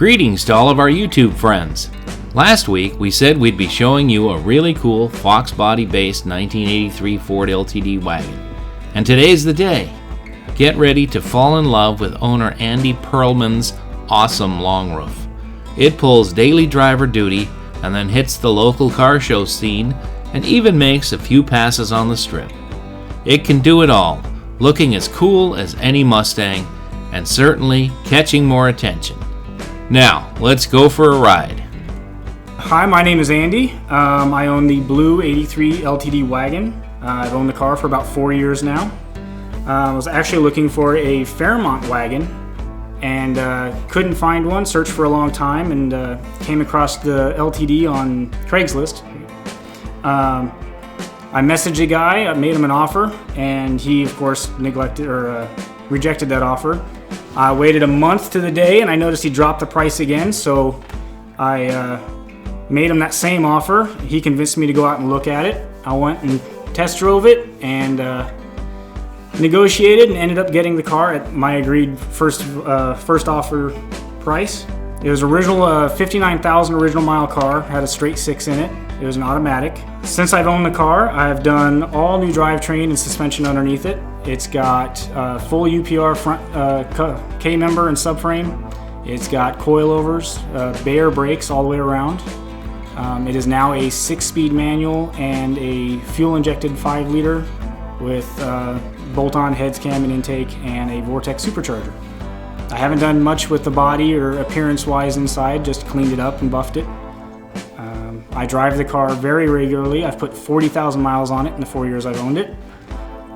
Greetings to all of our YouTube friends. Last week we said we'd be showing you a really cool Fox body based 1983 Ford LTD wagon. And today's the day. Get ready to fall in love with owner Andy Perlman's awesome long roof. It pulls daily driver duty and then hits the local car show scene and even makes a few passes on the strip. It can do it all, looking as cool as any Mustang and certainly catching more attention. Now, let's go for a ride. Hi, my name is Andy. I own the blue 83 LTD wagon. I've owned the car for about 4 years now. I was actually looking for a Fairmont wagon and couldn't find one, searched for a long time, and came across the LTD on Craigslist. I messaged a guy, I made him an offer, and he of course rejected that offer. I waited a month to the day and I noticed he dropped the price again, so I made him that same offer. He convinced me to go out and look at it. I went and test drove it and negotiated and ended up getting the car at my agreed first offer price. It was original 59,000 original mile car, had a straight six in it. It was an automatic. Since I've owned the car, I've done all new drivetrain and suspension underneath it. It's got full UPR front K-member and subframe. It's got coilovers, Bayer brakes all the way around. It is now a 6-speed manual and a fuel-injected 5-liter with bolt-on heads, cam, and intake, and a Vortex supercharger. I haven't done much with the body or appearance-wise inside, just cleaned it up and buffed it. I drive the car very regularly. I've put 40,000 miles on it in the 4 years I've owned it.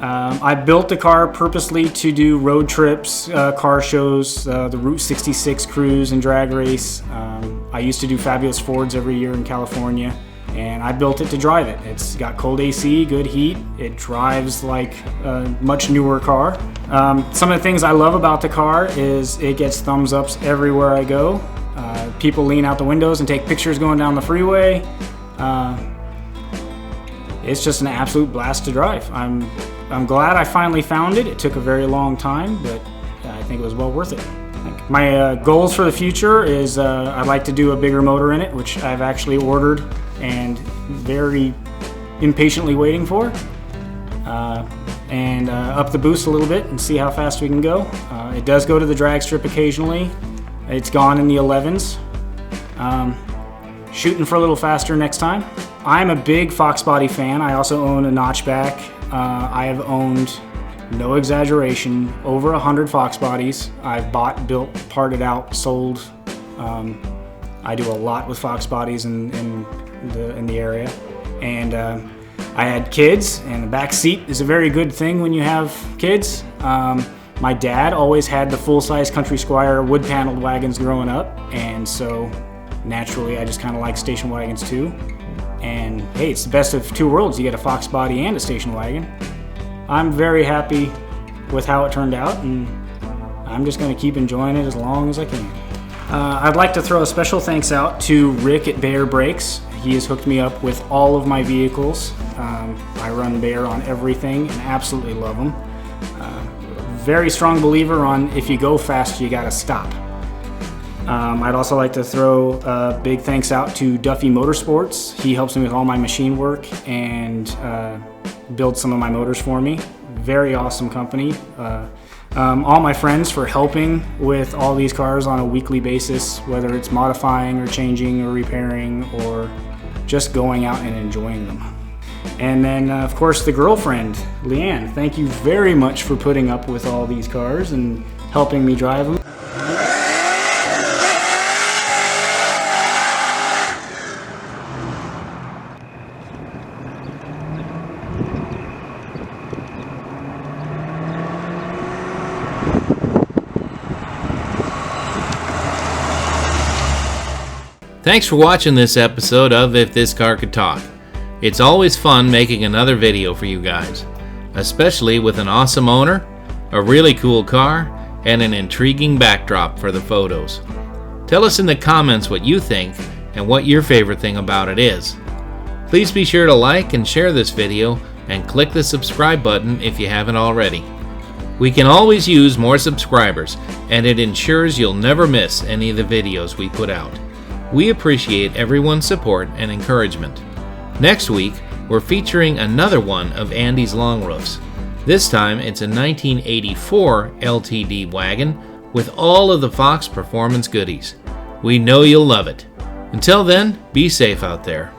I built the car purposely to do road trips, car shows, the Route 66 cruise and drag race. I used to do Fabulous Fords every year in California, and I built it to drive it. It's got cold AC, good heat. It drives like a much newer car. Some of the things I love about the car is it gets thumbs ups everywhere I go. People lean out the windows and take pictures going down the freeway. It's just an absolute blast to drive. I'm glad I finally found it. It took a very long time, but I think it was well worth it. My goals for the future is I'd like to do a bigger motor in it, which I've actually ordered and very impatiently waiting for. And up the boost a little bit and see how fast we can go. It does go to the drag strip occasionally. It's gone in the 11s. Shooting for a little faster next time. I'm a big Fox body fan. I also own a notchback. I have owned, no exaggeration, over 100 Fox bodies. I've bought, built, parted out, sold. I do a lot with Fox bodies in the area. And I had kids, and the back seat is a very good thing when you have kids. My dad always had the full-size Country Squire wood-paneled wagons growing up, and so naturally I just kind of like station wagons too. And hey, it's the best of two worlds. You get a Fox body and a station wagon. I'm very happy with how it turned out, and I'm just going to keep enjoying it as long as I can. I'd like to throw a special thanks out to Rick at Bayer Brakes. He has hooked me up with all of my vehicles. I run Bayer on everything and absolutely love them. Very strong believer on if you go fast, you gotta stop. I'd also like to throw a big thanks out to Duffy Motorsports. He helps me with all my machine work and builds some of my motors for me. Very awesome company. All my friends for helping with all these cars on a weekly basis, whether it's modifying or changing or repairing or just going out and enjoying them. And then, of course, the girlfriend, Leanne. Thank you very much for putting up with all these cars and helping me drive them. Thanks for watching this episode of If This Car Could Talk. It's always fun making another video for you guys, especially with an awesome owner, a really cool car, and an intriguing backdrop for the photos. Tell us in the comments what you think and what your favorite thing about it is. Please be sure to like and share this video and click the subscribe button if you haven't already. We can always use more subscribers, and it ensures you'll never miss any of the videos we put out. We appreciate everyone's support and encouragement. Next week, we're featuring another one of Andy's long roofs. This time, it's a 1984 LTD wagon with all of the Fox Performance goodies. We know you'll love it. Until then, be safe out there.